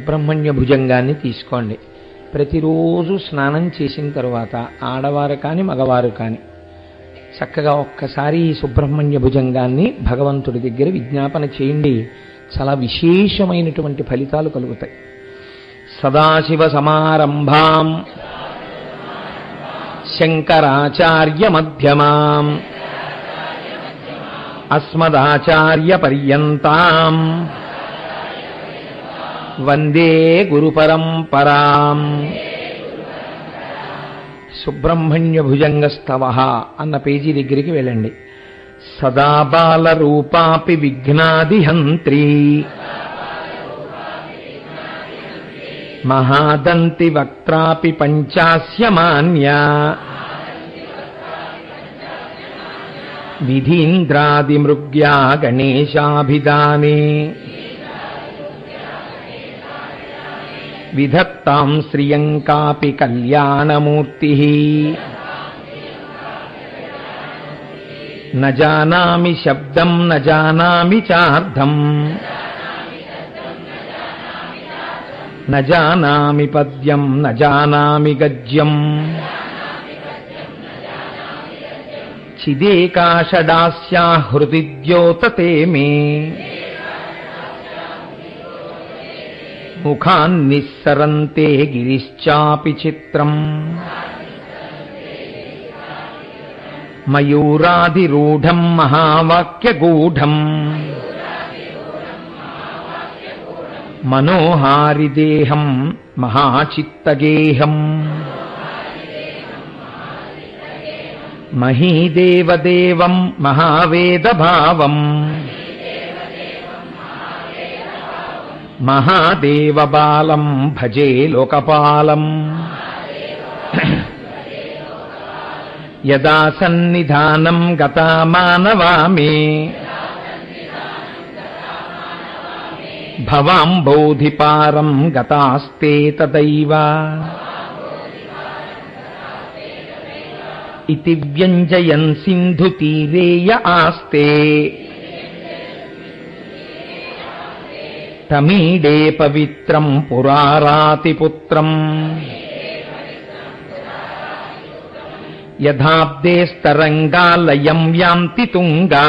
సుబ్రహ్మణ్య భుజంగాన్ని తీసుకోండి. ప్రతిరోజు స్నానం చేసిన తరువాత ఆడవారు కానీ మగవారు కానీ చక్కగా ఒక్కసారి ఈ సుబ్రహ్మణ్య భుజంగాన్ని భగవంతుడి దగ్గర విజ్ఞాపన చేయండి. చాలా విశేషమైనటువంటి ఫలితాలు కలుగుతాయి. సదాశివ సమారంభాం శంకరాచార్య మధ్యమాం అస్మదాచార్య పర్యంతాం వందే గురు పరంపరాం. సుబ్రహ్మణ్య భుజంగ స్తవః అన్న పేజీ దగ్గరికి వెళ్ళండి. సదా బాల రూపాపి విఘ్నాదిహంత్రీ మహాదంతి వక్త్రాపి పంచాస్యమాన్యా విధీంద్రాదిమృగ్యా గణేశాభిధానే విధత్తాం శ్రియంకాపి కళ్యాణమూర్తి న జానామి శబ్దం న జానామి చార్థం న జానామి పద్యం న జానామి గద్యం చిదేకాషడాస్యా హృది ద్యోతతే మే ముఖాన్నిస్సరంతే గిరిశ్చాపి చిత్రం మయూరాదిరూఢం మహావాక్యగూఢం మనోహారిదేహం మహాచిత్తగేహం మహీదేవదేవం మహావేదభావం మహాదేవబాలం భజే లోకపాలం యదా సన్నిధానం గతా మానవామే భవాంబోధిపారం గతాస్తే తదైవ ఇతి వ్యంజయన్ సింధుతీరేయ ఆస్తే తమీడే పవిత్రం పురారాతిపుత్రం యథాబ్దేస్తరంగాలయం యాంతి తుంగా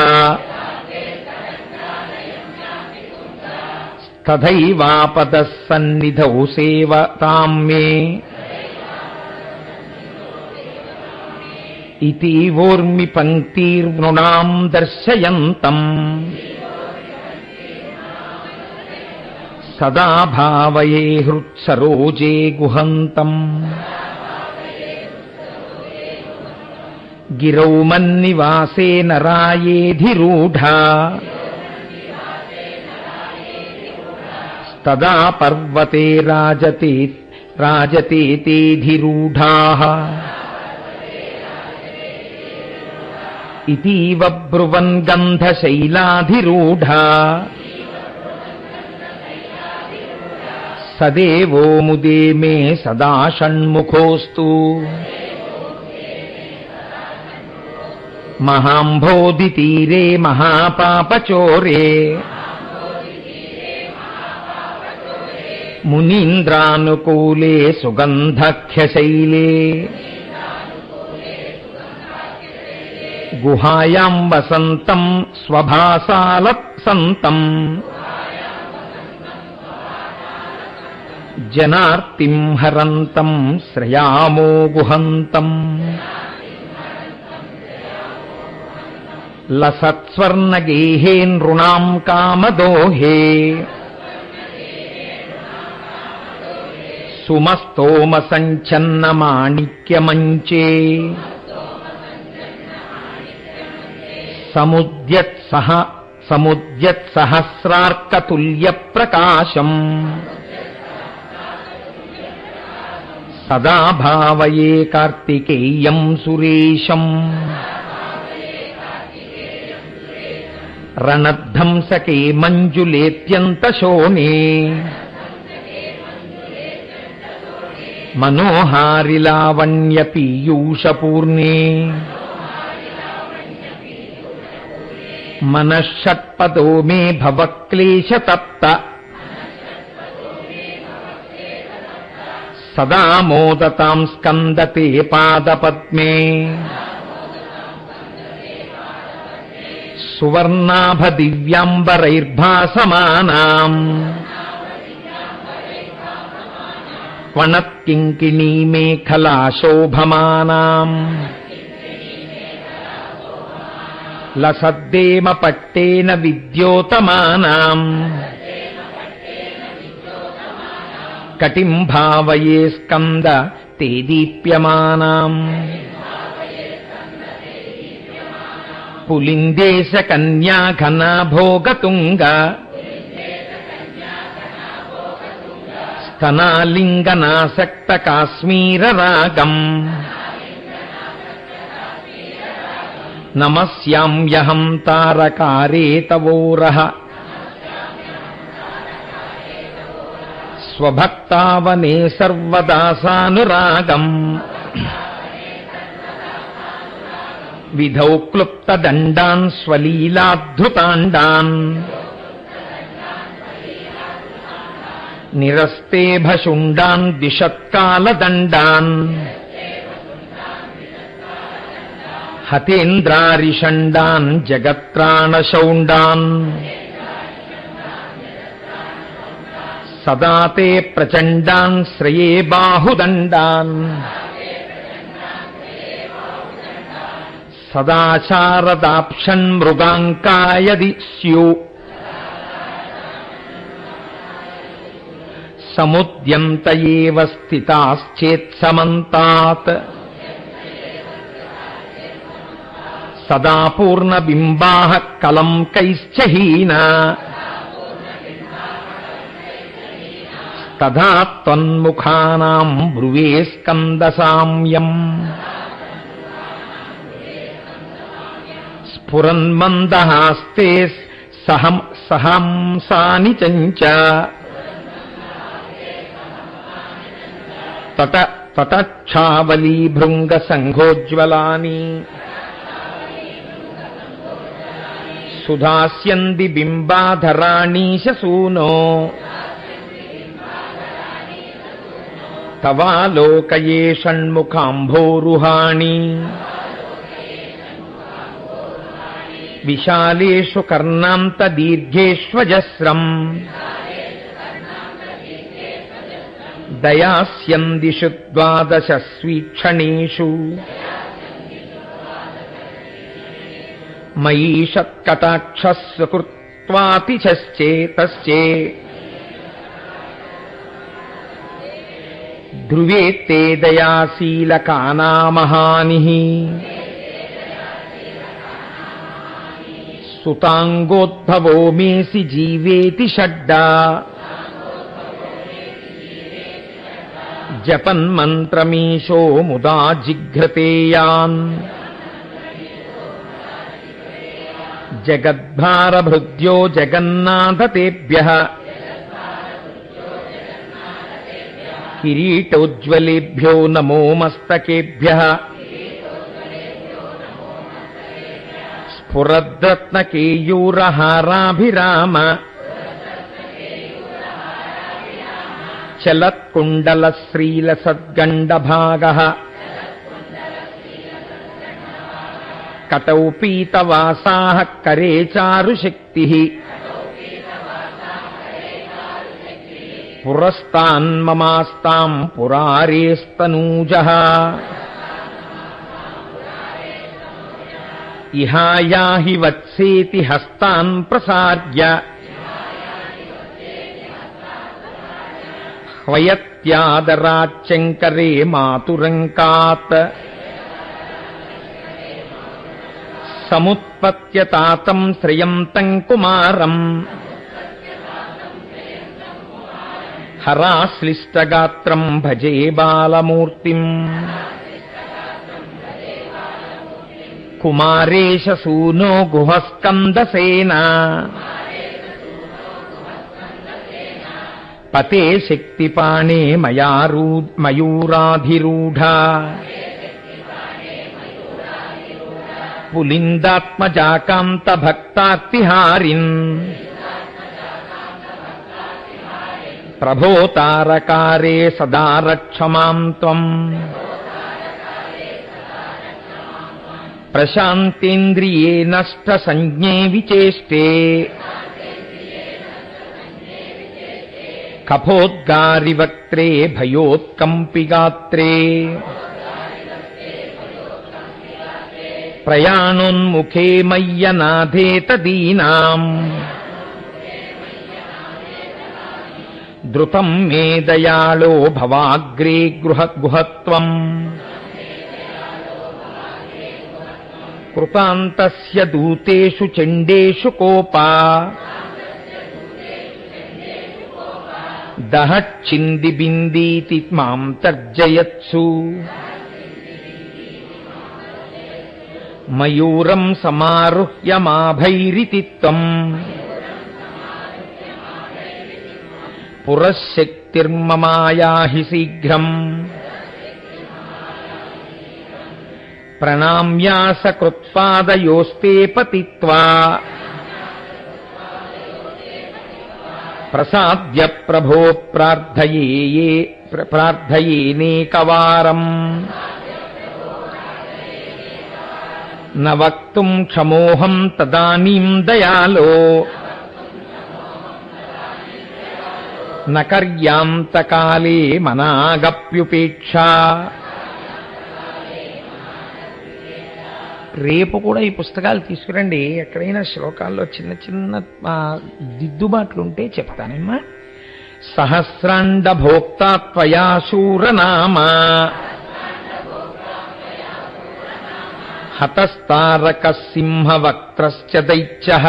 తథైవాపదః సన్నిధౌ సేవతాం మే ఇతి వోర్మి పంక్తిర్నృణాం దర్శయంతం సదా భావయే హృత్సరోజే గుహంతం గిరౌ మన్నివాసే నరాయేధిరూఢా తదా పర్వతే రాజతేధిరూఢాః ఇతీవ బ్రువన్ గంధశైలాధిరూఢా సదేవో ముదే మే సదా షణ్ముఖోస్తు మహాంబోధితీరే మహాపాపచోరే మునీంద్రానుకూలే సుగంధఖ్యశైలే గుహాయాం వసంతం స్వభాసాలత్సంతం జనార్తిం హరంతం శ్రయామో గుహంతం లసత్స్వర్ణగేహే నృణాం కామదోహే సుమస్తోమ సంచన్న మాణిక్యమంచే సముద్యత్సహస్రార్కతుల్య ప్రకాశం సదా భావయే కార్తికేయం సురేశం రణధ్వంసకే మంజులేత్యంతశోణే మనోహారిలావణ్య పీయూషపూర్ణే మనఃషట్పదో మే భవక్లేశతప్త సదా మోదతాం స్కందతే పాదపద్మే సువర్ణాభ దివ్యాంబరైర్భాసమానాం వణత్కింకిణీ మేఖలా శోభమానాం లసద్దేమ పట్టేన విద్యోతమానాం కటిం భావయే స్కంద తే దీప్యమానాం పులిందేశ కన్యా ఘనా భోగతుంగ స్తనాలింగనాసక్త కాశ్మీర రాగం నమస్యామ్యహం తారకారే తవోరః స్వభక్తావనే సర్వదాసానురాగం విధౌ క్లుప్తదండాన్ స్వలీలాద్ధృతాండాన్ నిరస్తే భశుండాన్ దిశత్కాలదండాన్ హతేంద్రారిషండాన్ జగత్రాణశౌండాన్ సదా తే ప్రచండాన్ శ్రయే బాహుదండాన్ సదాచారదాప్షన్ మృగాంకాయది స్యు సముద్యంత ఏవ స్థితాశ్చేత్సమంతాత్ సదా పూర్ణబింబాః కలంకైశ్చ హీనా తథా త్వన్ముఖానాం బ్రువే స్కందసామ్యం స్ఫురన్మందహాస్తే సహంసాని చంచ తటఛావలీభృంగ సంఘోజ్వలాని సుధాస్యంది బింబాధరాణీశసూనో తవాలోకయే షణ్ముఖాంభోరుహాణి విశాలేషు కర్ణాంత దీర్ఘేష్వజస్రం దయాస్యందిషు ద్వాదశ స్వీక్షణీషు మయీషత్కటాక్షస్సుకృత్వాతిశ్చేతశ్చే ధ్రువే తే దయాశీలకానామహానిః సుతాంగోద్భవో మేసి జీవేతి షడ్డా జపన్మంత్రమీశో ముదా జిఘ్రతేయాన్ జగద్భారభృద్యో జగన్నాథతేభ్యః కిరీటోజ్వలేభ్యో నమో మస్తకేభ్యః స్ఫురద్రత్నకేయూరహారాభిరామ చలత్కుండలశ్రీలసద్గండభాగః కటౌ పీతవాసాః కరే చారుశక్తిః పురస్తాన్మమాస్తాం పురారేస్తనూజః ఇహాయాహి వత్సేతి హస్తాన్ ప్రసార్య హ్వయత్యాదరాచ్చంకరే మాతురంకాత్ సముత్పత్యతాతం శ్రియంతం కుమారం హరాశ్లిష్టగాత్రం భజే బాలమూర్తిం కుమారేశ సూనో గుహస్కందసేన పతే శక్తిపాణే మయూరాధిరూఢ పులిందాత్మజాకాంత భక్తార్తిహారిన్ ప్రభోతారకారే సదా రక్షమాం త్వం ప్రశాంతేంద్రియే నష్ట సంజ్ఞే విచేష్టే కఫోద్గారివక్త్రే భయోత్కంపిగాత్రే ప్రయాణోన్ముఖే మయ్యనాథేతదీనాం ద్రుతం మే దయాళో భవాగ్రే గుహత్వం కృతాంతస్య దూతేషు చండేషు కోపా దహచ్చింది బిందీతి మాం తర్జయత్సు మయూరం సమారుహ్య మాభైరితి త్వం పురశక్తిర్మమాయాహి శీఘ్రం ప్రణామ్యాసకృత్పాదయోస్తే పతిత్వా ప్రసాద్య ప్రభో ప్రార్థయేనేకవారం న వక్తుం క్షమోహం తదానీం దయాలో న కర్యాంతకాలే మనాగప్యుపేక్షా. రేపు కూడా ఈ పుస్తకాలు తీసుకురండి. ఎక్కడైనా శ్లోకాల్లో చిన్న చిన్న దిద్దుబాట్లుంటే చెప్తానమ్మా. సహస్రాండ భోక్తా త్వయా శూరనామా హతస్తారక సింహవక్త్రశ్చ దైత్యః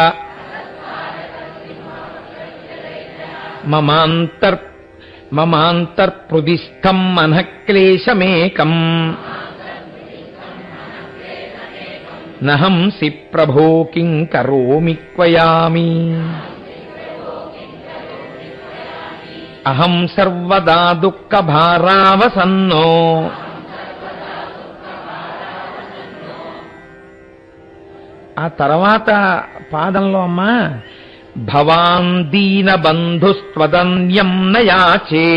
మమాంతర్పృదిస్థం మనఃక్లేశమేకం నహంసి ప్రభో కిం కరోమి క్వయామి అహం సర్వదా దుఃఖభారావసన్నో ఆ తర్వాత పాదంలో అమ్మా భవాన్ దీన బంధుస్త్వదన్యం నయాచే.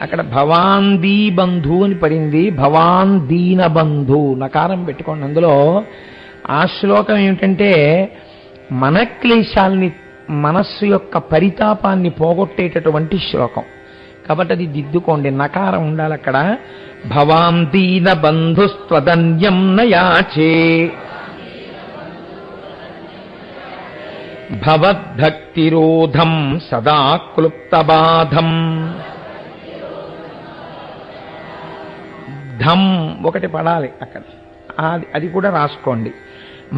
అక్కడ భవాన్ దీ బంధు అని పడింది. భవాన్ దీన బంధు నకారం పెట్టుకోండి. అందులో ఆ శ్లోకం ఏమిటంటే మన క్లేశాల్ని, మనస్సు యొక్క పరితాపాన్ని పోగొట్టేటటువంటి శ్లోకం కాబట్టి అది దిద్దుకోండి. నకారం ఉండాలి అక్కడ. భవాన్ దీన బంధుస్త్వదన్యం నయాచే భవద్భక్తిరోధం సదా క్లుప్తబాధం. ధం ఒకటి పడాలి అక్కడ, అది కూడా రాసుకోండి.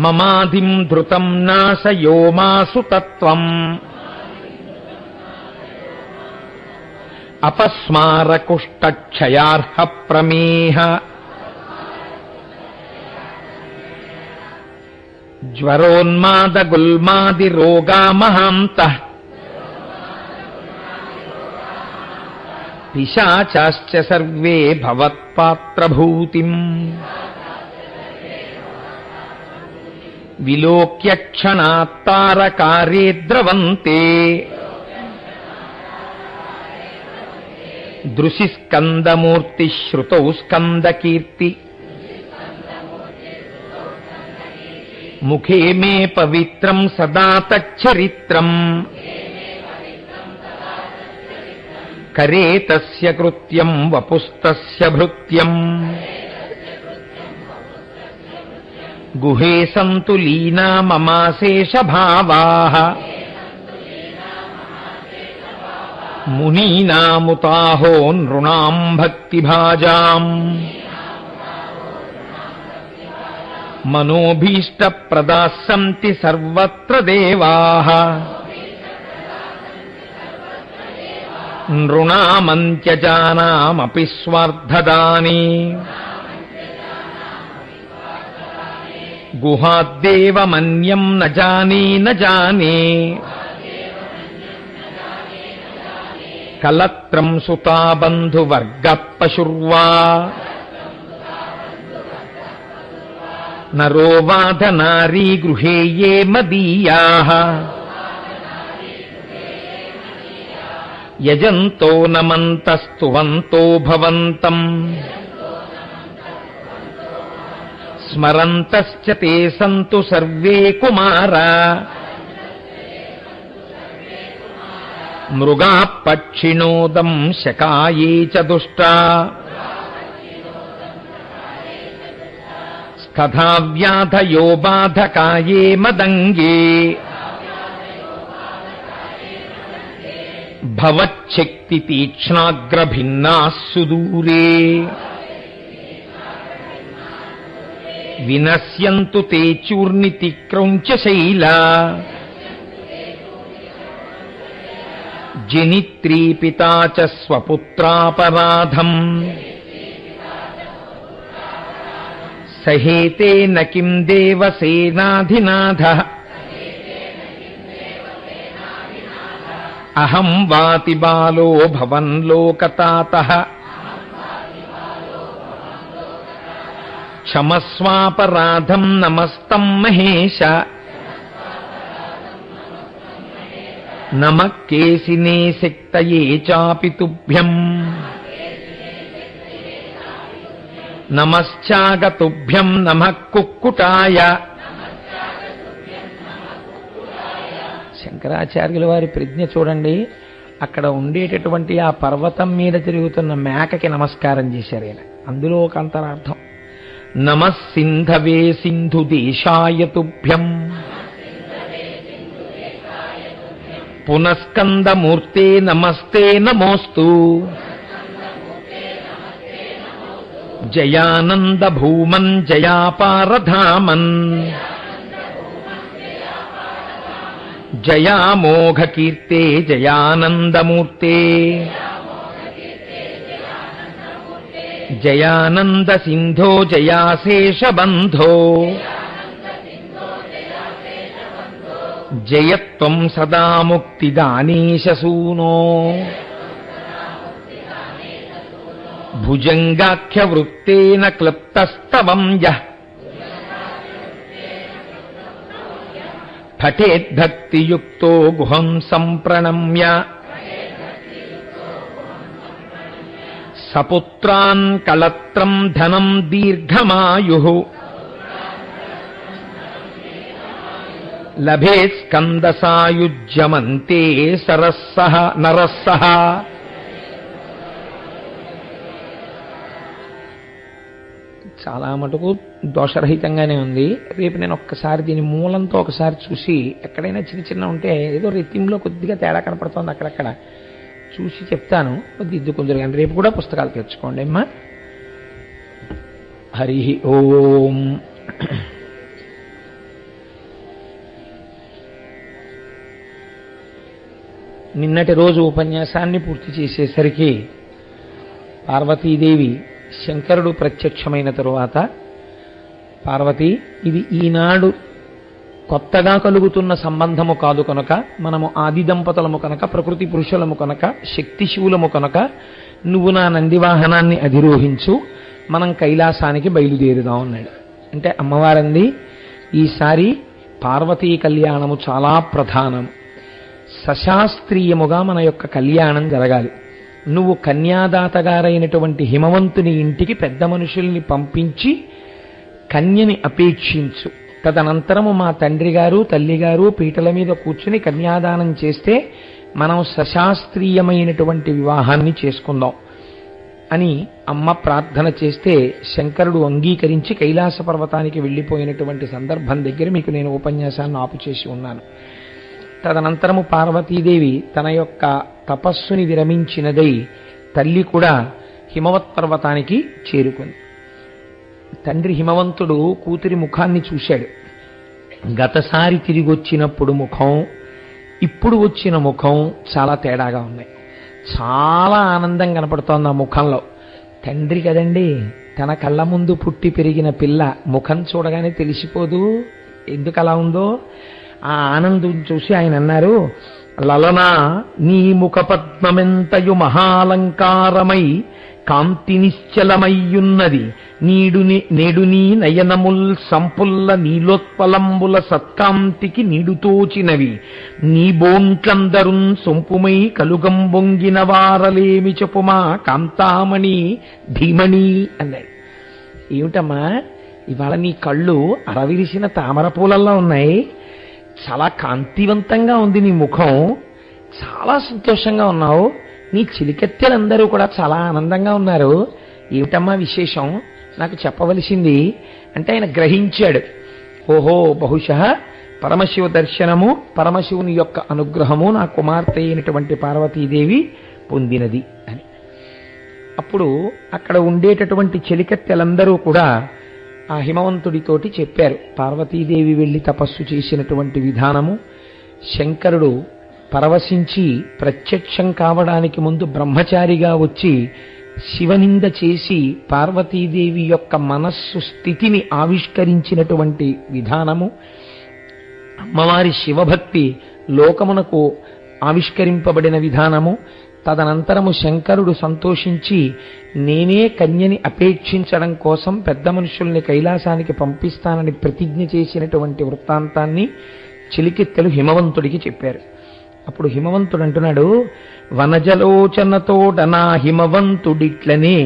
మమాధిం ధృతం నాశయో మాసు తత్వం అపస్మారకుష్టక్షయార్హ ప్రమేహ జ్వరోన్మాదగుల్మాది రోగామహాంతః పిశాచాశ్చ సర్వే భవత్పాత్రభూతిం విలోక్య క్షణాత్తారకారే ద్రవంతే దృశి స్కందమూర్తి శ్రుతౌ స్కందకీర్తి ముఖే మే పవిత్రం సదా తచ్చరిత్రం కరే తస్య కృత్యం వపుస్తస్య భృత్యం గుహే సంతు లీనా మమాశేష భావాః మునీనాముతాహో నృణాం భక్తిభాజాం మనోభీష్ట ప్రదాస్సంతి సర్వత్ర దేవాః నృణామంత్యజానామపి స్వార్థదాని గుహాద్దేవ మన్యం న జానే న జానే కలత్రం సుతా బంధువర్గ పశుర్వా నరో వాధ నారీ గృహే యే మదీయాః యజంతో నమంతస్తువంతో భవంతం స్మరంతశ్చ తే సంతు సర్వే కుమారా మృగా పక్షిణోదం శకాయే చ దుష్టా తథా వ్యాధయో బాధకాయే మదంగే భవచ్చక్తి తీక్ష్ణాగ్రభిన్నాః సుదూరే వినశ్యంతు తే చూర్ణితి క్రౌంచ శైలా జనిత్రీ పితా చ స్వపుత్రాపరాధం సహేతే న కిం దేవసేనాధినాథః అహం వాతి బాలో భవన్ లోకతాతః క్షమస్వాపరాధం నమస్తం మహేశ నమః కేసినే శక్తయే చాపి తుభ్యం నమశ్చాగతుభ్యం నమః కుక్కుటాయ. శంకరాచార్యుల వారి ప్రజ్ఞ చూడండి. అక్కడ ఉండేటటువంటి ఆ పర్వతం మీద తిరుగుతున్న మేకకి నమస్కారం చేశారు ఆయన. అందులో ఒక అంతరార్థం, నమః సింధవే సింధు దేశాయ తుభ్యం పునఃస్కందమూర్తే నమస్తే నమోస్తు జయానంద భూమన్ జయాపారధామన్ జయామోఘ కీర్తే జయానందమూర్తే జయానంద సింధో జయాశేషబంధో జయత్వం సదా ముక్తిదానీశసూనో భుజంగాఖ్యవృత్తేన క్లుప్తస్తవం యః పఠేద్భక్తియుక్తో గుహం సంప్రణమ్య సపుత్రాన్ కళత్రం ధనం దీర్ఘమాయుః లభేత్ స్కందసాయుజ్యమంతే సరస్సః నరస్సః. చాలా మటుకు దోషరహితంగానే ఉంది. రేపు నేను ఒక్కసారి దీని మూలంతో ఒకసారి చూసి ఎక్కడైనా చిన్న చిన్న ఉంటే ఏదో రితింలో కొద్దిగా తేడా కనపడుతోంది అక్కడక్కడ చూసి చెప్తాను, దిద్దుకుందరు. కానీ రేపు కూడా పుస్తకాలు తెచ్చుకోండి అమ్మా. హరి ఓం. నిన్నటి రోజు ఉపన్యాసాన్ని పూర్తి చేసేసరికి పార్వతీదేవి శంకరుడు ప్రత్యక్షమైన తరువాత, పార్వతి, ఇది ఈనాడు కొత్తగా కలుగుతున్న సంబంధము కాదు కనుక, మనము ఆది దంపతులము కనుక, ప్రకృతి పురుషులము కనుక, శక్తి శివులము కనుక, నువ్వు నా నందివాహనాన్ని అధిరోహించు, మనం కైలాసానికి బయలుదేరుదాం అన్నాడు. అంటే అమ్మవారంది, ఈసారి పార్వతీ కళ్యాణము చాలా ప్రధానం. సశాస్త్రీయముగా మన యొక్క కళ్యాణం జరగాలి. నువ్వు కన్యాదాతగారైనటువంటి హిమవంతుని ఇంటికి పెద్ద మనుషుల్ని పంపించి కన్యని అపేక్షించు. తదనంతరము మా తండ్రి గారు తల్లిగారు పీటల మీద కూర్చుని కన్యాదానం చేస్తే మనం సశాస్త్రీయమైనటువంటి వివాహాన్ని చేసుకుందాం అని అమ్మ ప్రార్థన చేస్తే శంకరుడు అంగీకరించి కైలాస పర్వతానికి వెళ్ళిపోయినటువంటి సందర్భం దగ్గర మీకు నేను ఉపన్యాసాన్ని ఆపు చేసి ఉన్నాను. తదనంతరము పార్వతీదేవి తన యొక్క తపస్సుని విరమించినదై తల్లి కూడా హిమవత్ పర్వతానికి చేరుకుంది. తండ్రి హిమవంతుడు కూతురి ముఖాన్ని చూశాడు. గతసారి తిరిగి వచ్చినప్పుడు ముఖం, ఇప్పుడు వచ్చిన ముఖం చాలా తేడాగా ఉన్నాయి. చాలా ఆనందం కనపడుతోంది ఆ ముఖంలో. తండ్రి కదండి, తన కళ్ళ ముందు పుట్టి పెరిగిన పిల్ల ముఖం చూడగానే తెలిసిపోదు ఎందుకు అలా ఉందో. ఆ ఆనందం చూసి ఆయన అన్నారు, లలనా నీ ముఖ పద్మమెంతయు మహాలంకారమై కాంతి నిశ్చలమయ్యున్నది నేడు నీ నయనముల్ సంపుల్ల నీలోత్పలంబుల సత్కాంతికి నీడుతోచినవి నీ బోంట్లందరున్ సొంపుమై కలుగంబొంగిన వారలేమి చెప్పుమా కాంతామణి ధీమణి అన్నాడు. ఏమిటమ్మా ఇవాళ నీ కళ్ళు అరవిరిసిన తామర పూలల్లో ఉన్నాయి, చాలా కాంతివంతంగా ఉంది నీ ముఖం, చాలా సంతోషంగా ఉన్నావు, నీ చిలికెత్తెలందరూ కూడా చాలా ఆనందంగా ఉన్నారు, ఏమిటమ్మా విశేషం నాకు చెప్పవలసింది అంటే ఆయన గ్రహించాడు. ఓహో బహుశः పరమశివ దర్శనము పరమశివుని యొక్క అనుగ్రహము నా కుమార్తె అయినటువంటి పార్వతీదేవి పొందినది అని. అప్పుడు అక్కడ ఉండేటటువంటి చెలికత్తెలందరూ కూడా ఆ హిమవంతుడితోటి చెప్పారు పార్వతీదేవి వెళ్ళి తపస్సు చేసినటువంటి విధానము. శంకరుడు పరవశించి ప్రత్యక్షం కావడానికి ముందు బ్రహ్మచారిగా వచ్చి శివనింద చేసి పార్వతీదేవి యొక్క మనస్సు స్థితిని ఆవిష్కరించినటువంటి విధానము, అమ్మవారి శివభక్తి లోకమునకు ఆవిష్కరింపబడిన విధానము. తదనంతరము శంకరుడు సంతోషించి నేనే కన్యని అపేక్షించడం కోసం పెద్ద మనుషుల్ని కైలాసానికి పంపిస్తానని ప్రతిజ్ఞ చేసినటువంటి వృత్తాంతాన్ని చిలికెత్తెలు హిమవంతుడికి చెప్పారు. అప్పుడు హిమవంతుడు అంటున్నాడు, వనజలోచనతోడనా హిమవంతుడిట్లనే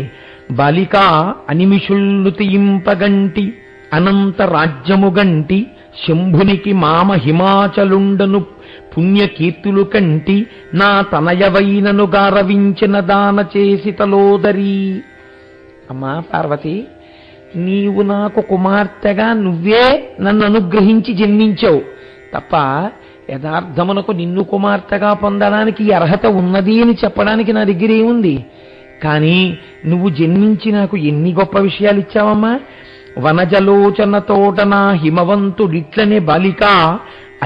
బాలికా అనిమిషుల్లు తీయింపగంటి అనంత రాజ్యముగంటి శంభునికి మామ హిమాచలుండను పుణ్యకీర్తులు కంటి నా తనయవైనను గారవించిన దాన చేసి తలోదరి. అమ్మా పార్వతి, నీవు నాకు కుమార్తెగా నువ్వే నన్ను అనుగ్రహించి జన్మించావు తప్ప యథార్థమునకు నిన్ను కుమార్తెగా పొందడానికి అర్హత ఉన్నది అని చెప్పడానికి నా దగ్గర ఏముంది? కానీ నువ్వు జన్మించి నాకు ఎన్ని గొప్ప విషయాలు ఇచ్చావమ్మా. వనజలోచనతోట నా హిమవంతుడిట్లనే బాలిక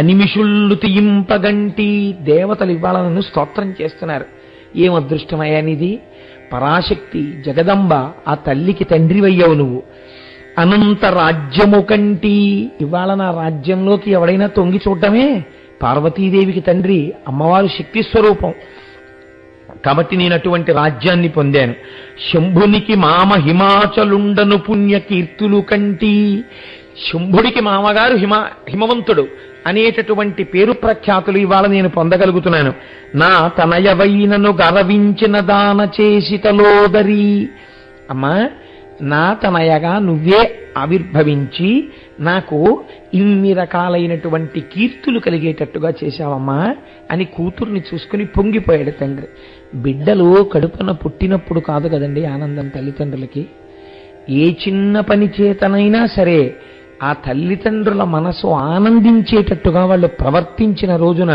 అనిమిషుల్లు తీయింపగంటి. దేవతలు ఇవాళ నన్ను స్తోత్రం చేస్తున్నారు. ఏం అదృష్టమయ్యానిది. పరాశక్తి జగదంబ ఆ తల్లికి తండ్రివయ్యావు నువ్వు. అనంత రాజ్యము కంటి, ఇవాళ నా రాజ్యంలోకి ఎవడైనా తొంగి చూడటమే. పార్వతీదేవికి తండ్రి అమ్మవారు శక్తి స్వరూపం కాబట్టి నేను అటువంటి రాజ్యాన్ని పొందాను. శంభునికి మామ హిమాచలుండను పుణ్యకీర్తులు కంటి. శంభుడికి మామగారు హిమవంతుడు అనేటటువంటి పేరు ప్రఖ్యాతులు ఇవాళ నేను పొందగలుగుతున్నాను. నా తనయవైనను గరవించిన దాన చేసి తలోదరి. అమ్మా నా తనయగా నువ్వే ఆవిర్భవించి నాకు ఇన్ని రకాలైనటువంటి కీర్తులు కలిగేటట్టుగా చేశావమ్మా అని కూతుర్ని చూసుకుని పొంగిపోయాడు తండ్రి. బిడ్డలు కడుపున పుట్టినప్పుడు కాదు కదండి ఆనందం తల్లిదండ్రులకి. ఏ చిన్న పని చేతనైనా సరే ఆ తల్లిదండ్రుల మనసు ఆనందించేటట్టుగా వాళ్ళు ప్రవర్తించిన రోజున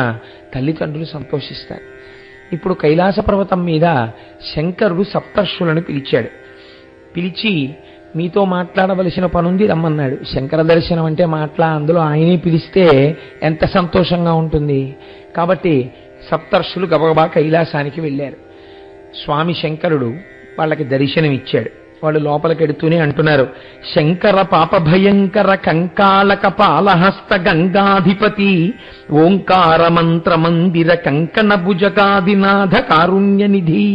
తల్లిదండ్రులు సంతోషిస్తారు. ఇప్పుడు కైలాస పర్వతం మీద శంకరుడు సప్తర్షులను పిలిచాడు. పిలిచి మీతో మాట్లాడవలసిన పనుంది రమ్మన్నాడు. శంకర దర్శనం అంటే అందులో ఆయనే పిలిస్తే ఎంత సంతోషంగా ఉంటుంది. కాబట్టి సప్తర్షులు గబగబా కైలాసానికి వెళ్ళారు. స్వామి శంకరుడు వాళ్ళకి దర్శనం ఇచ్చాడు. వాళ్ళు లోపలికి ఎడుతూనే అంటున్నారు, శంకర పాప భయంకర కంకాళక పాలహస్త గంగాధిపతి ఓంకార మంత్ర మందిర కంకణ భుజగాదినాథ కారుణ్యనిధి.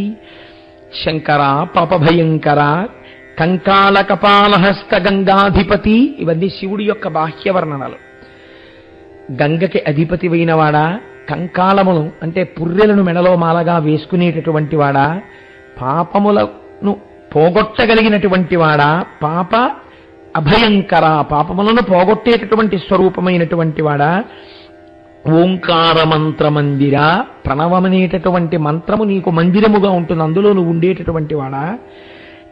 శంకర పాప భయంకర కంకాళ కపాలహస్త గంగాధిపతి, ఇవన్నీ శివుడి యొక్క బాహ్య వర్ణనలు. గంగకి అధిపతి అయినవాడా, కంకాళమును అంటే పుర్రెలను మెడలో మాలగా వేసుకునేటటువంటి వాడా, పాపములను పోగొట్టగలిగినటువంటి వాడా, పాప అభయంకర పాపములను పోగొట్టేటటువంటి స్వరూపమైనటువంటి వాడా, ఓంకార మంత్ర మందిర ప్రణవమనేటటువంటి మంత్రము నీకు మందిరముగా ఉంటుంది, అందులో నువ్వు ఉండేటటువంటి వాడా,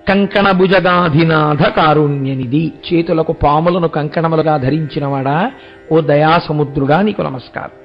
కంకణ భుజగాధినాథ కారుణ్యనిధి చేతులకు పాములను కంకణములుగా ధరించినవాడా, ఓ దయాసముద్రుడా నీకు నమస్కారం.